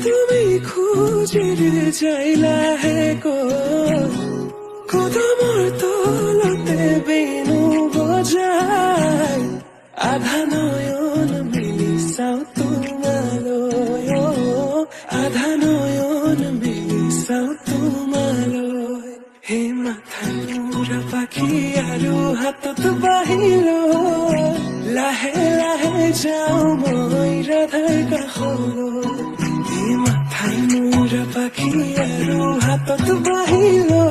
তুমি খুঁজিৰে যাই লাহেকৈ কদমৰ তলতে বেণু বজাই আধা নয়ন মেলি চাওঁ তোমালৈ আধা নয়ন মেলি চাওঁ তোমালৈ হে মাথাত মূৰা পাখি আৰু হাতত বাহি লৈ লাহে লাহে যাওঁ মই ৰাধাৰ কাষলৈ মাথাই মূৰা পাখি আৰু হাতত বাহি লৈ